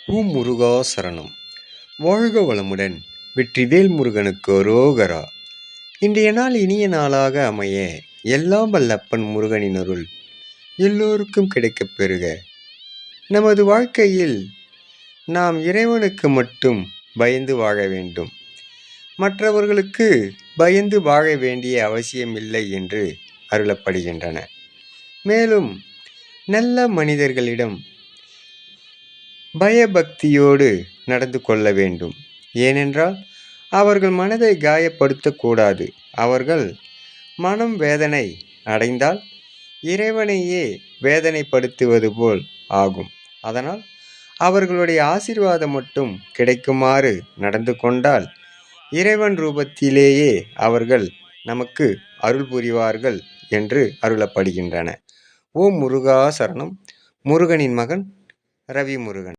முருகா சரணம். வாழ்க வளமுடன். வெற்றிவேல் முருகனுக்கு அரோகரா. இன்றைய நாள் இனிய நாளாக அமைய எல்லாம் வல்லப்பன் முருகனின் அருள் எல்லோருக்கும் கிடைக்கப் பெறுக. நமது வாழ்க்கையில் நாம் இறைவனுக்கு மட்டும் பயந்து வாழ வேண்டும். மற்றவர்களுக்கு பயந்து வாழ வேண்டிய அவசியமில்லை என்று அருளப்படுகின்றன. மேலும் நல்ல மனிதர்களிடம் பயபக்தியோடு நடந்து கொள்ள வேண்டும். ஏனென்றால் அவர்கள் மனதை காயப்படுத்தக்கூடாது. அவர்கள் மனம் வேதனை அடைந்தால் இறைவனையே வேதனைப்படுத்துவது போல் ஆகும். அதனால் அவர்களுடைய ஆசீர்வாதம் மட்டும் கிடைக்குமாறு நடந்து கொண்டால் இறைவன் ரூபத்திலேயே அவர்கள் நமக்கு அருள் புரிவார்கள் என்று அருளப்படுகின்றன. ஓம் முருகா சரணம். முருகனின் மகன் ரவி முருகன்.